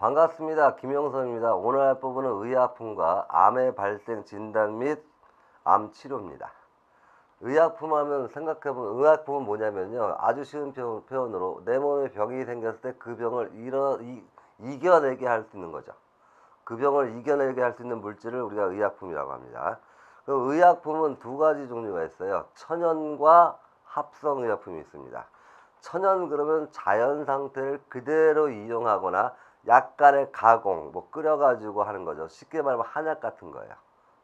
반갑습니다. 김영선입니다. 오늘 할 부분은 의약품과 암의 발생 진단 및 암 치료입니다. 의약품 하면 생각해보면 의약품은 뭐냐면요. 아주 쉬운 표현으로 내 몸에 병이 생겼을 때 그 병을 이겨내게 할 수 있는 거죠. 그 병을 이겨내게 할 수 있는 물질을 우리가 의약품이라고 합니다. 그 의약품은 두 가지 종류가 있어요. 천연과 합성 의약품이 있습니다. 천연 그러면 자연 상태를 그대로 이용하거나 약간의 가공, 뭐 끓여가지고 하는 거죠. 쉽게 말하면 한약 같은 거예요.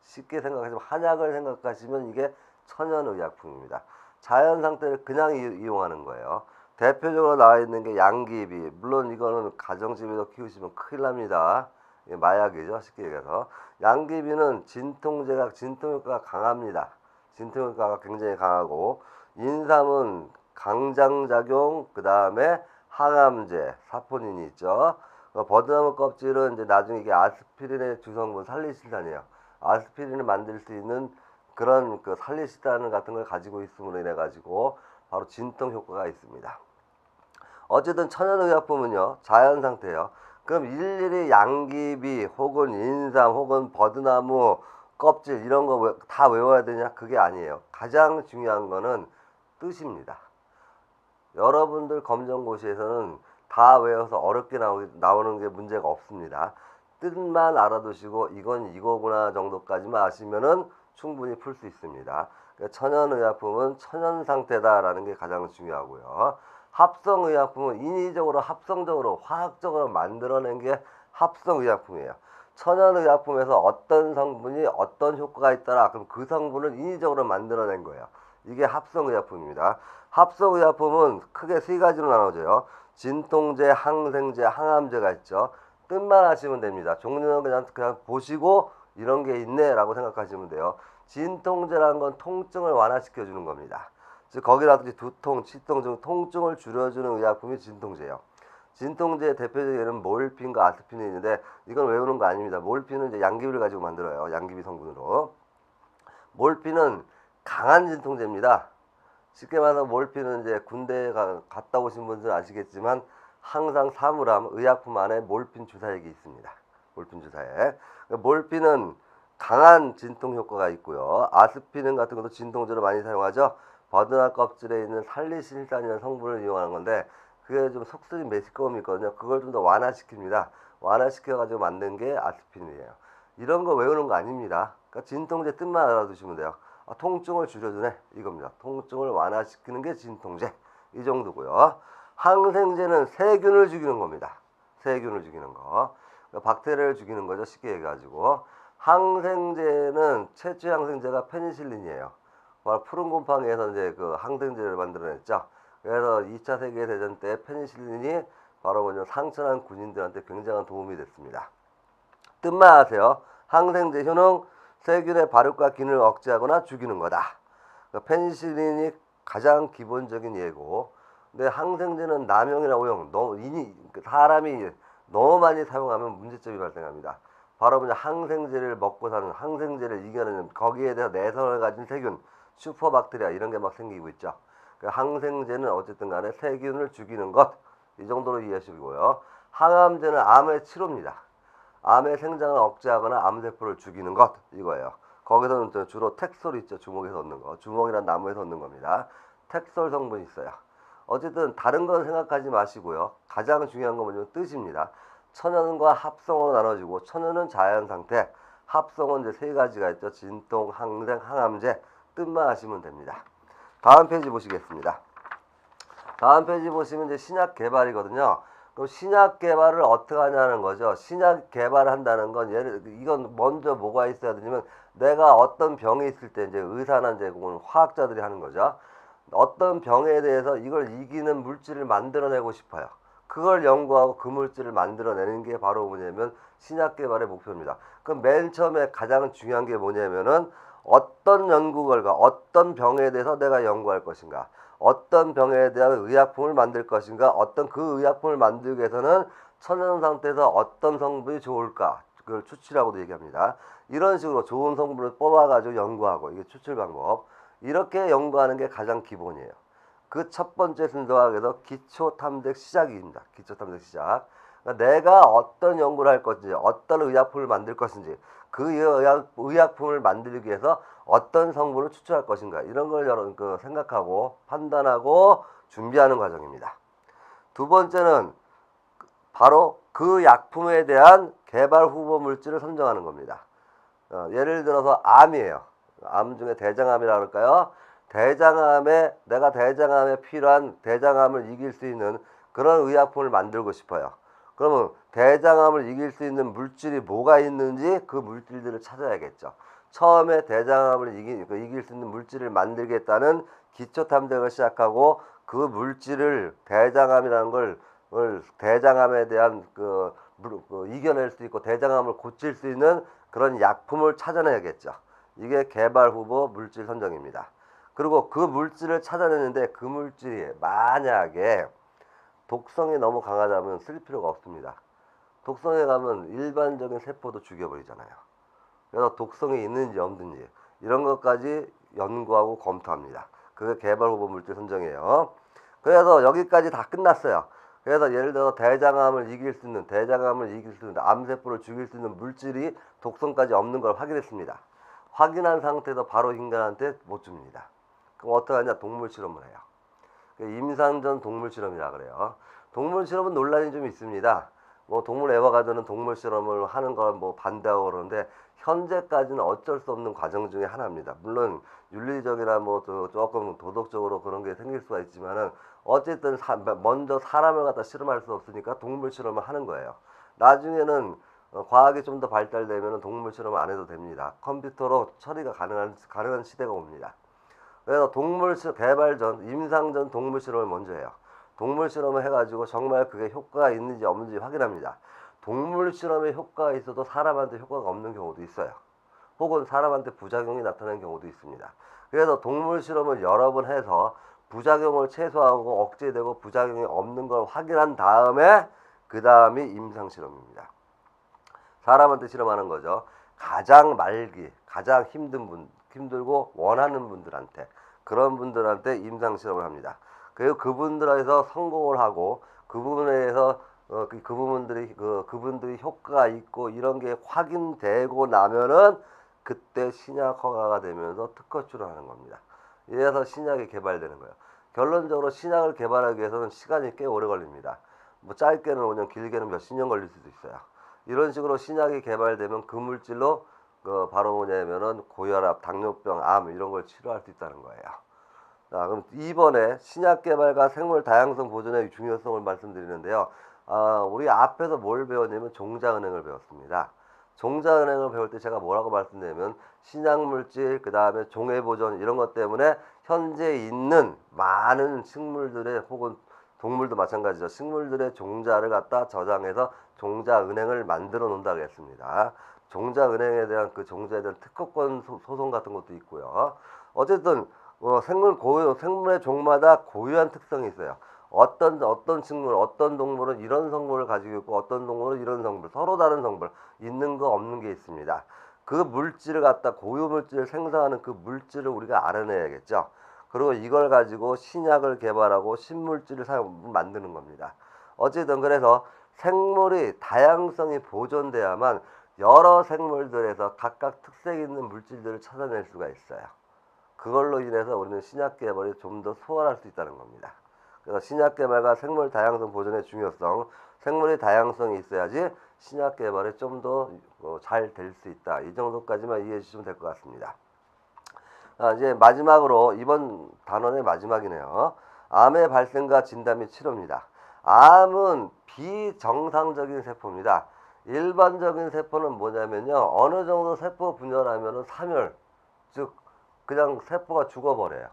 쉽게 생각하시면 한약을 생각하시면 이게 천연의약품입니다. 자연 상태를 그냥 이용하는 거예요. 대표적으로 나와 있는 게 양귀비. 물론 이거는 가정집에서 키우시면 큰일 납니다. 마약이죠. 쉽게 얘기해서. 양귀비는 진통효과가 강합니다. 진통효과가 굉장히 강하고, 인삼은 강장작용, 그 다음에 항암제, 사포닌이 있죠. 버드나무 껍질은 이제 나중에 이게 아스피린의 주성분 살리실산이에요. 아스피린을 만들 수 있는 그런 그 살리실산 같은 걸 가지고 있음으로 인해 가지고 바로 진통 효과가 있습니다. 어쨌든 천연의약품은요 자연 상태예요. 그럼 일일이 양귀비 혹은 인삼 혹은 버드나무 껍질 이런 거 다 외워야 되냐? 그게 아니에요. 가장 중요한 거는 뜻입니다. 여러분들 검정고시에서는 다 외워서 어렵게 나오는 게 문제가 없습니다. 뜻만 알아두시고 이건 이거구나 정도까지만 아시면은 충분히 풀 수 있습니다. 그러니까 천연의약품은 천연 상태다라는 게 가장 중요하고요. 합성의약품은 인위적으로 합성적으로 화학적으로 만들어낸 게 합성의약품이에요. 천연의약품에서 어떤 성분이 어떤 효과가 있더라. 그럼 그 성분을 인위적으로 만들어낸 거예요. 이게 합성의약품입니다. 합성의약품은 크게 세 가지로 나눠져요. 진통제, 항생제, 항암제가 있죠. 뜻만 하시면 됩니다. 종류는 그냥 보시고 이런 게 있네 라고 생각하시면 돼요. 진통제라는 건 통증을 완화시켜 주는 겁니다. 즉 거기라든지 두통, 치통 등 통증을 줄여주는 의약품이 진통제예요. 진통제의 대표적인 예는 몰핀과 아스피린이 있는데 이건 외우는 거 아닙니다. 몰핀은 이제 양귀비를 가지고 만들어요. 양귀비 성분으로. 몰핀은 강한 진통제입니다. 쉽게 말해서 몰핀은 이제 군대에 갔다 오신 분들은 아시겠지만 항상 사물함 의약품 안에 몰핀 주사액이 있습니다. 몰핀 주사액. 몰핀은 강한 진통 효과가 있고요. 아스피린 같은 것도 진통제로 많이 사용하죠. 버드나 껍질에 있는 살리실산이라는 성분을 이용하는 건데 그게 좀 속쓰린 매스꺼움이 있거든요. 그걸 좀 더 완화시킵니다. 완화시켜가지고 만든 게 아스피린이에요. 이런 거 외우는 거 아닙니다. 그러니까 진통제 뜻만 알아두시면 돼요. 통증을 줄여주네 이겁니다. 통증을 완화시키는 게 진통제 이 정도고요. 항생제는 세균을 죽이는 겁니다. 세균을 죽이는 거. 박테리아를 죽이는 거죠. 쉽게 얘기해가지고. 항생제는 최초의 항생제가 페니실린이에요. 바로 푸른 곰팡이에서 이제 그 항생제를 만들어냈죠. 그래서 2차 세계대전 때 페니실린이 바로 뭐냐 상처난 군인들한테 굉장한 도움이 됐습니다. 뜻만 아세요. 항생제 효능 세균의 발육과 기능을 억제하거나 죽이는 거다. 그러니까 페니실린이 가장 기본적인 예고. 근데 항생제는 남용이나 오용, 사람이 너무 많이 사용하면 문제점이 발생합니다. 바로 그냥 항생제를 먹고 사는 항생제를 이겨내는 거기에 대해서 내성을 가진 세균, 슈퍼박테리아 이런 게 막 생기고 있죠. 그러니까 항생제는 어쨌든 간에 세균을 죽이는 것 이 정도로 이해하시고요. 항암제는 암의 치료입니다. 암의 생장을 억제하거나 암세포를 죽이는 것 이거예요. 거기서는 주로 텍솔 있죠. 주먹에서 얻는 거. 주먹이란 나무에서 얻는 겁니다. 텍솔 성분이 있어요. 어쨌든 다른 건 생각하지 마시고요. 가장 중요한 건 뭐냐면 뜻입니다. 천연과 합성으로 나눠지고 천연은 자연 상태, 합성은 이제 세 가지가 있죠. 진통, 항생, 항암제 뜻만 하시면 됩니다. 다음 페이지 보시겠습니다. 다음 페이지 보시면 이제 신약 개발이거든요. 그럼 신약 개발을 어떻게 하냐는 거죠. 신약 개발을 한다는 건 이건 먼저 뭐가 있어야 되냐면 내가 어떤 병이 있을 때 이제 의사나 이제 화학자들이 하는 거죠. 어떤 병에 대해서 이걸 이기는 물질을 만들어내고 싶어요. 그걸 연구하고 그 물질을 만들어내는 게 바로 뭐냐면 신약 개발의 목표입니다. 그럼 맨 처음에 가장 중요한 게 뭐냐면은 어떤 연구 결과, 어떤 병에 대해서 내가 연구할 것인가, 어떤 병에 대한 의약품을 만들 것인가, 어떤 그 의약품을 만들기 위해서는 천연 상태에서 어떤 성분이 좋을까, 그걸 추출하고도 얘기합니다. 이런 식으로 좋은 성분을 뽑아가지고 연구하고, 이게 추출 방법. 이렇게 연구하는 게 가장 기본이에요. 그 첫 번째 순서가 그래서 기초 탐색 시작입니다. 기초 탐색 시작. 그러니까 내가 어떤 연구를 할 것인지, 어떤 의약품을 만들 것인지, 그 의약품을 만들기 위해서 어떤 성분을 추출할 것인가, 이런 걸 생각하고 판단하고 준비하는 과정입니다. 두 번째는 바로 그 약품에 대한 개발 후보 물질을 선정하는 겁니다. 예를 들어서 암이에요. 암 중에 대장암이라고 할까요? 내가 대장암에 필요한 대장암을 이길 수 있는 그런 의약품을 만들고 싶어요. 그러면 대장암을 이길 수 있는 물질이 뭐가 있는지 그 물질들을 찾아야겠죠. 처음에 대장암을 이길 수 있는 물질을 만들겠다는 기초 탐색을 시작하고, 그 물질을 대장암이라는 걸 대장암에 대한 이겨낼 수 있고 대장암을 고칠 수 있는 그런 약품을 찾아내야겠죠. 이게 개발 후보 물질 선정입니다. 그리고 그 물질을 찾아내는데 그 물질이 만약에 독성이 너무 강하다면 쓸 필요가 없습니다. 독성에 가면 일반적인 세포도 죽여버리잖아요. 그래서 독성이 있는지 없는지 이런 것까지 연구하고 검토합니다. 그게 개발 후보 물질 선정이에요. 그래서 여기까지 다 끝났어요. 그래서 예를 들어 대장암을 이길 수 있는 암세포를 죽일 수 있는 물질이 독성까지 없는 걸 확인했습니다. 확인한 상태에서 바로 인간한테 못 줍니다. 그럼 어떻게 하냐? 동물 실험을 해요. 임상 전 동물 실험이라 그래요. 동물 실험은 논란이 좀 있습니다. 뭐 동물 애완가전은 동물 실험을 하는 걸 뭐 반대하고 그러는데, 현재까지는 어쩔 수 없는 과정 중에 하나입니다. 물론 윤리적이나 뭐 조금 도덕적으로 그런 게 생길 수가 있지만은, 어쨌든 먼저 사람을 갖다 실험할 수 없으니까 동물 실험을 하는 거예요. 나중에는 과학이 좀 더 발달되면 동물 실험 안 해도 됩니다. 컴퓨터로 처리가 가능한 시대가 옵니다. 그래서 개발 전, 임상 전 동물 실험을 먼저 해요. 동물 실험을 해가지고 정말 그게 효과가 있는지 없는지 확인합니다. 동물 실험에 효과가 있어도 사람한테 효과가 없는 경우도 있어요. 혹은 사람한테 부작용이 나타나는 경우도 있습니다. 그래서 동물 실험을 여러 번 해서 부작용을 최소화하고 억제되고 부작용이 없는 걸 확인한 다음에 그 다음이 임상 실험입니다. 사람한테 실험하는 거죠. 가장 힘들고 원하는 분들한테, 그런 분들한테 임상 실험을 합니다. 그리고 그분들에서 성공을 하고 그 부분에 대해서 그분들이 효과가 있고 이런 게 확인되고 나면은 그때 신약 허가가 되면서 특허 출원하는 겁니다. 이래서 신약이 개발되는 거예요. 결론적으로 신약을 개발하기 위해서는 시간이 꽤 오래 걸립니다. 뭐 짧게는 5년, 길게는 몇십 년 걸릴 수도 있어요. 이런 식으로 신약이 개발되면 그 물질로 바로 뭐냐면은 고혈압, 당뇨병, 암 이런 걸 치료할 수 있다는 거예요. 자, 그럼 이번에 신약 개발과 생물 다양성 보존의 중요성을 말씀드리는데요. 우리 앞에서 뭘 배웠냐면 종자은행을 배웠습니다. 종자은행을 배울 때 제가 뭐라고 말씀드리냐면, 신약물질, 그 다음에 종해보존 이런 것 때문에 현재 있는 많은 식물들의, 혹은 동물도 마찬가지죠. 식물들의 종자를 갖다 저장해서 종자은행을 만들어 놓는다고 했습니다. 종자은행에 대한 그 종자에 대한 특허권 소송 같은 것도 있고요. 어쨌든 생물의 종마다 고유한 특성이 있어요. 어떤 식물, 어떤 동물은 이런 성분을 가지고 있고 어떤 동물은 이런 성분, 서로 다른 성분, 있는 거 없는 게 있습니다. 그 물질을 갖다 고유 물질을 생성하는 그 물질을 우리가 알아내야겠죠. 그리고 이걸 가지고 신약을 개발하고 신물질을 만드는 겁니다. 어쨌든 그래서 생물의 다양성이 보존돼야만 여러 생물들에서 각각 특색 있는 물질들을 찾아낼 수가 있어요. 그걸로 인해서 우리는 신약 개발이 좀 더 수월할 수 있다는 겁니다. 그래서 신약 개발과 생물 다양성 보존의 중요성, 생물의 다양성이 있어야지 신약 개발이 좀 더 잘 될 수 있다. 이 정도까지만 이해해 주시면 될 것 같습니다. 이제 마지막으로 이번 단원의 마지막이네요. 암의 발생과 진단 및 치료입니다. 암은 비정상적인 세포입니다. 일반적인 세포는 뭐냐면요, 어느 정도 세포 분열하면은 사멸, 즉 그냥 세포가 죽어버려요.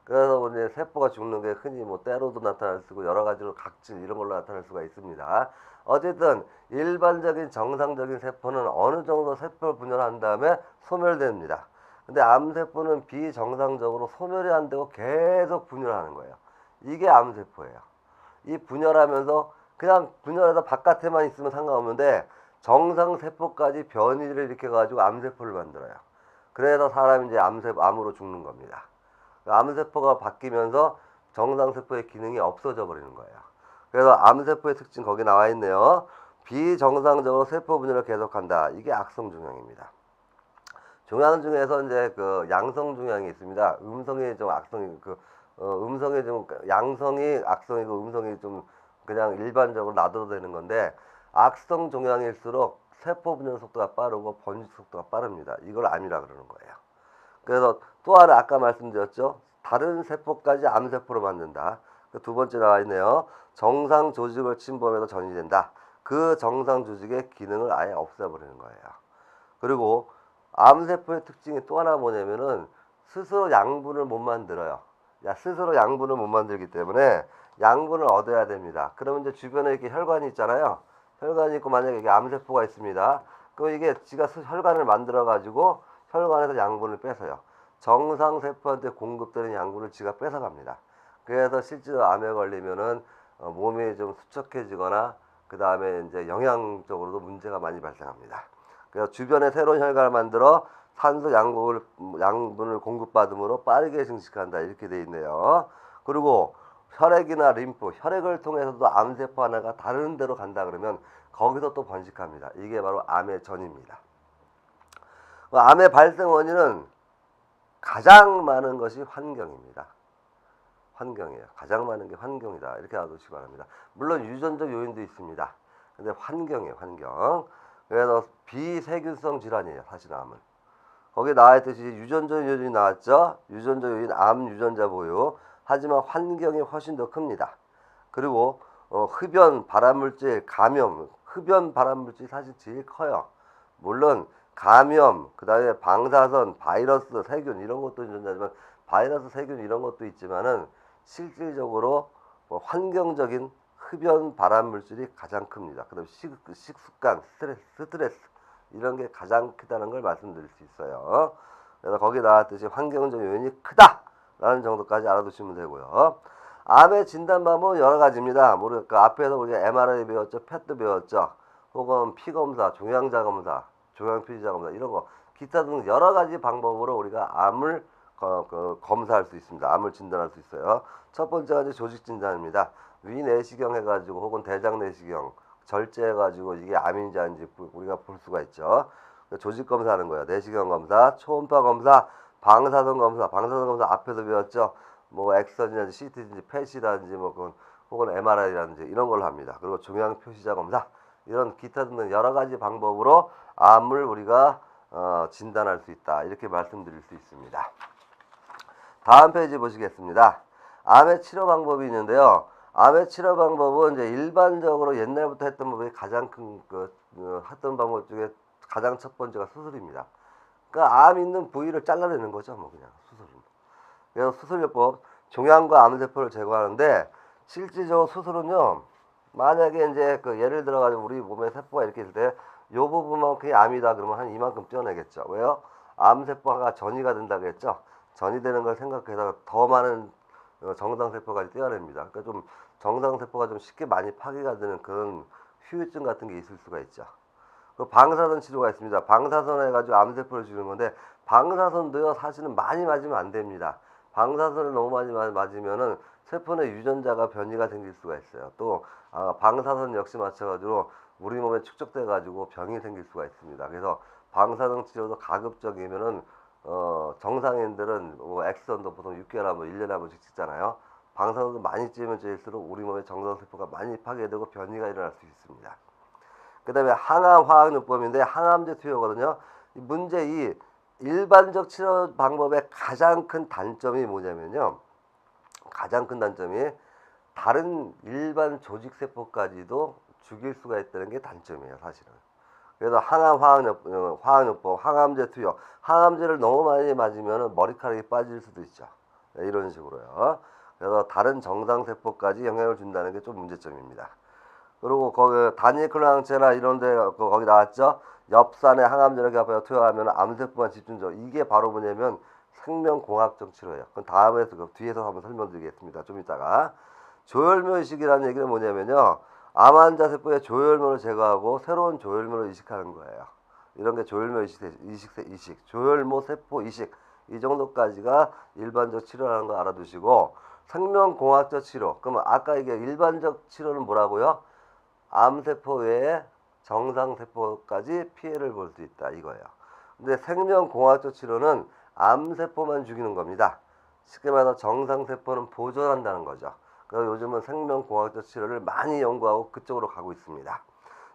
그래서 이제 세포가 죽는 게 흔히 뭐 때로도 나타날 수 있고 여러 가지로 각질 이런 걸로 나타날 수가 있습니다. 어쨌든 일반적인 정상적인 세포는 어느 정도 세포를 분열한 다음에 소멸됩니다. 근데 암세포는 비정상적으로 소멸이 안 되고 계속 분열하는 거예요. 이게 암세포예요. 이 분열하면서 그냥 분열해서 바깥에만 있으면 상관없는데 정상세포까지 변이를 일으켜가지고 암세포를 만들어요. 그래서 사람이 이제 암으로 죽는 겁니다. 암세포가 바뀌면서 정상세포의 기능이 없어져 버리는 거예요. 그래서 암세포의 특징 거기 나와 있네요. 비정상적으로 세포 분열을 계속한다. 이게 악성 종양입니다. 종양 중에서 이제 그 양성 종양이 있습니다. 음성이 좀 악성이 음성이 좀 양성이 악성이고 음성이 좀 그냥 일반적으로 놔둬도 되는 건데 악성 종양일수록 세포 분열 속도가 빠르고 번식 속도가 빠릅니다. 이걸 암이라 그러는 거예요. 그래서 또 하나 아까 말씀드렸죠. 다른 세포까지 암세포로 만든다. 두 번째 나와 있네요. 정상 조직을 침범해서 전이된다. 그 정상 조직의 기능을 아예 없애버리는 거예요. 그리고 암세포의 특징이 또 하나 뭐냐면은 스스로 양분을 못 만들어요. 스스로 양분을 못 만들기 때문에 양분을 얻어야 됩니다. 그러면 이제 주변에 이렇게 혈관이 있잖아요. 혈관이 있고 만약에 이게 암세포가 있습니다. 그럼 이게 지가 혈관을 만들어 가지고 혈관에서 양분을 뺏어요. 정상 세포한테 공급되는 양분을 지가 뺏어갑니다. 그래서 실제로 암에 걸리면은 몸이 좀 수척해지거나 그 다음에 이제 영양적으로도 문제가 많이 발생합니다. 그래서 주변에 새로운 혈관을 만들어 산소 양분을 공급받음으로 빠르게 증식한다. 이렇게 돼 있네요. 그리고 혈액이나 림프, 혈액을 통해서도 암세포 하나가 다른 데로 간다 그러면 거기서 또 번식합니다. 이게 바로 암의 전입니다. 암의 발생 원인은 가장 많은 것이 환경입니다. 환경이에요. 가장 많은 게 환경이다. 이렇게 알아두시기 바랍니다. 물론 유전적 요인도 있습니다. 근데 환경이에요. 환경. 그래서 비세균성 질환이에요. 사실 암은. 거기에 나와 있듯이 유전적 요인이 나왔죠. 유전적 요인 암 유전자 보유. 하지만 환경이 훨씬 더 큽니다. 그리고 흡연 발암물질 감염. 흡연 발암물질이 사실 제일 커요. 물론 감염, 그 다음에 방사선, 바이러스, 세균 이런 것도 유전자지만 바이러스, 세균 이런 것도 있지만은 실질적으로 환경적인 흡연 발암 물질이 가장 큽니다. 그다음 식습관, 스트레스 이런 게 가장 크다는 걸 말씀드릴 수 있어요. 그래서 거기 나왔듯이 환경적 요인이 크다라는 정도까지 알아두시면 되고요. 암의 진단 방법은 여러 가지입니다. 그 앞에서 우리가 MRI 배웠죠, 펫도 배웠죠, 혹은 피 검사, 종양자 검사, 종양표시자 검사 이런 거 기타 등 여러 가지 방법으로 우리가 암을 검사할 수 있습니다. 암을 진단할 수 있어요. 첫 번째가 이제 조직 진단입니다. 위 내시경 해가지고 혹은 대장 내시경 절제해가지고 이게 암인지 아닌지 우리가 볼 수가 있죠. 조직 검사하는 거예요. 내시경 검사, 초음파 검사, 방사선 검사. 방사선 검사 앞에서 배웠죠. 뭐 엑선이라든지 CT든지 펫이라든지 뭐 혹은 MRI라든지 이런 걸로 합니다. 그리고 종양 표시자 검사 이런 기타 등등 여러 가지 방법으로 암을 우리가 진단할 수 있다. 이렇게 말씀드릴 수 있습니다. 다음 페이지 보시겠습니다. 암의 치료 방법이 있는데요. 암의 치료 방법은 이제 일반적으로 옛날부터 했던 방법이 가장 큰 했던 방법 중에 가장 첫 번째가 수술입니다. 그러니까 암 있는 부위를 잘라내는 거죠, 뭐 그냥 수술은. 그래서 수술요법 종양과 암세포를 제거하는데 실질적으로 수술은요. 만약에 이제 예를 들어 가지고 우리 몸에 세포가 이렇게 있을 때 요 부분만 그게 암이다 그러면 한 이만큼 떼어내겠죠. 왜요? 암세포가 전이가 된다고 했죠. 전이되는 걸 생각해서 더 많은 정상세포까지 떼어냅니다. 그러니까 좀 정상세포가 좀 쉽게 많이 파괴가 되는 그런 후유증 같은 게 있을 수가 있죠. 그 방사선 치료가 있습니다. 방사선 해가지고 암세포를 죽이는 건데 방사선도요 사실은 많이 맞으면 안 됩니다. 방사선을 너무 많이 맞으면은 세포 내 유전자가 변이가 생길 수가 있어요. 또 방사선 역시 마찬가지로 우리 몸에 축적돼 가지고 병이 생길 수가 있습니다. 그래서 방사선 치료도 가급적이면은 정상인들은 뭐 엑선도 보통 6개월에 한 번, 1년에 한 번씩 찍잖아요. 방사선도 많이 찌면 찔수록 우리 몸의 정상세포가 많이 파괴되고 변이가 일어날 수 있습니다. 그 다음에 항암 화학요법인데 항암제 투여거든요. 문제 이 일반적 치료 방법의 가장 큰 단점이 뭐냐면요. 가장 큰 단점이 다른 일반 조직세포까지도 죽일 수가 있다는 게 단점이에요, 사실은. 그래서 항암 화학요법, 항암제 투여, 항암제를 너무 많이 맞으면 머리카락이 빠질 수도 있죠. 네, 이런 식으로요. 그래서 다른 정상세포까지 영향을 준다는 게 좀 문제점입니다. 그리고 거기 다니클로항체나 이런데 거기 나왔죠. 엽산에 항암제를 투여하면 암세포만 집중적으로 이게 바로 뭐냐면 생명공학적 치료예요. 그건 다음에서 뒤에서 한번 설명드리겠습니다. 좀 이따가 조혈묘 이식이라는 얘기는 뭐냐면요. 암 환자 세포의 조혈묘를 제거하고 새로운 조혈묘를 이식하는 거예요. 이런 게 조혈묘 이식, 조혈모 세포 이식 이 정도까지가 일반적 치료라는 거 알아두시고 생명공학적 치료. 그러면 아까 이게 일반적 치료는 뭐라고요? 암세포 외에 정상세포까지 피해를 볼 수 있다 이거예요. 근데 생명공학적 치료는 암세포만 죽이는 겁니다. 쉽게 말해서 정상세포는 보존한다는 거죠. 그래서 요즘은 생명공학적 치료를 많이 연구하고 그쪽으로 가고 있습니다.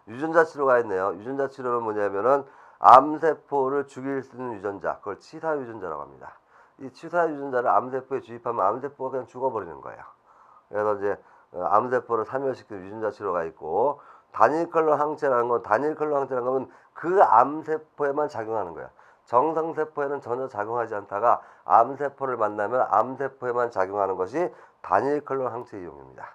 유전자 치료가 있네요. 유전자 치료는 뭐냐면은 암세포를 죽일 수 있는 유전자, 그걸 치사 유전자라고 합니다. 이 치사 유전자를 암세포에 주입하면 암세포가 그냥 죽어버리는 거예요. 그래서 이제 암세포를 사멸시키는 유전자 치료가 있고, 단일 컬러 항체라는 건 그 암세포에만 작용하는 거예요. 정상세포에는 전혀 작용하지 않다가 암세포를 만나면 암세포에만 작용하는 것이 단일 컬러 항체 이용입니다.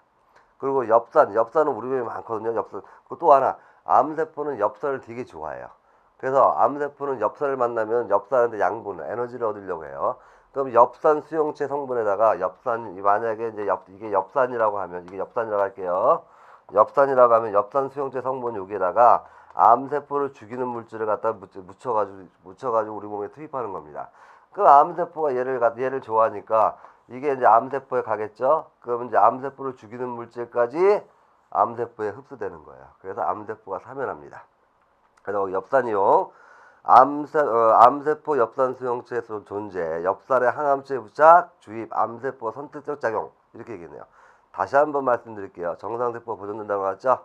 그리고 엽산은 우리 몸에 많거든요. 엽산. 그리고 또 하나, 암세포는 엽산을 되게 좋아해요. 그래서 암세포는 엽산을 만나면 엽산한테 양분, 에너지를 얻으려고 해요. 그럼 엽산 수용체 성분에다가 만약에 이제 이게 엽산이라고 할게요. 엽산이라고 하면 엽산 수용체 성분 여기에다가 암세포를 죽이는 물질을 갖다 묻혀가지고 우리 몸에 투입하는 겁니다. 그 암세포가 얘를 좋아하니까 이게 이제 암세포에 가겠죠? 그러면 이제 암세포를 죽이는 물질까지 암세포에 흡수되는 거예요. 그래서 암세포가 사멸합니다. 그래서 엽산이용 암세포 엽산 수용체 존재, 엽산의 항암체 부착, 주입, 암세포 선택적 작용 이렇게 얘기했네요. 다시 한번 말씀드릴게요. 정상세포 보존된다고 했죠?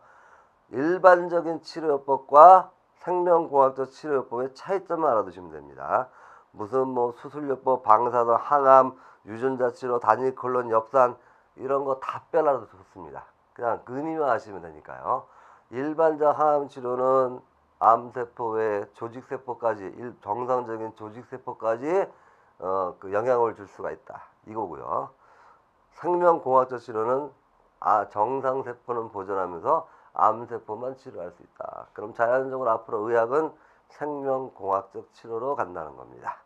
일반적인 치료요법과 생명공학적 치료요법의 차이점을 알아두시면 됩니다. 무슨 뭐 수술요법, 방사선, 항암, 유전자 치료, 단일 콜론, 엽산 이런 거 다 빼놔도 좋습니다. 그냥 의미만 아시면 되니까요. 일반적 항암 치료는 암세포 외 조직세포까지 정상적인 조직세포까지 그 영향을 줄 수가 있다 이거고요. 생명공학적 치료는 정상세포는 보존하면서 암세포만 치료할 수 있다. 그럼 자연적으로 앞으로 의학은 생명공학적 치료로 간다는 겁니다.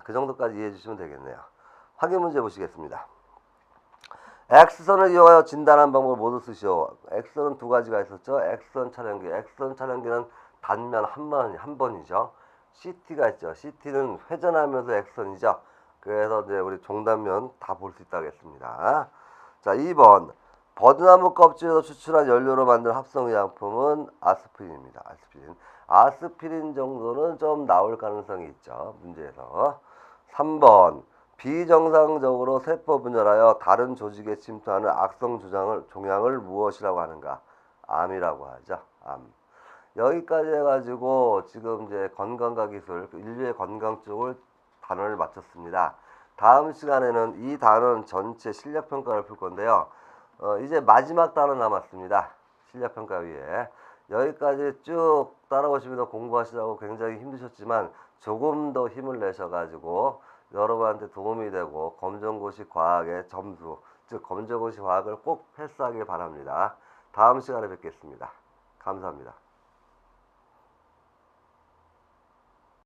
그 정도까지 이해해 주시면 되겠네요. 확인 문제 보시겠습니다. X선을 이용하여 진단한 방법을 모두 쓰시오. X선은 두 가지가 있었죠. X선 촬영기는 단면 한 번이죠. CT가 있죠. CT는 회전하면서 X선이죠. 그래서 이제 우리 종단면 다 볼 수 있다고 했습니다. 자, 2번. 버드나무 껍질에서 추출한 연료로 만든 합성의약품은 아스피린입니다. 아스피린 정도는 좀 나올 가능성이 있죠. 문제에서. 3번. 비정상적으로 세포 분열하여 다른 조직에 침투하는 악성 종양을 무엇이라고 하는가? 암이라고 하죠. 암. 여기까지 해가지고 지금 이제 건강과 기술, 인류의 건강 쪽을 단원을 마쳤습니다. 다음 시간에는 이 단원 전체 실력평가를 풀 건데요. 이제 마지막 단원 남았습니다. 실력평가 위에. 여기까지 쭉 따라오시면서 공부하시라고 굉장히 힘드셨지만 조금 더 힘을 내셔가지고 여러분한테 도움이 되고 검정고시 과학의 점수, 즉 검정고시 과학을 꼭 패스하길 바랍니다. 다음 시간에 뵙겠습니다. 감사합니다.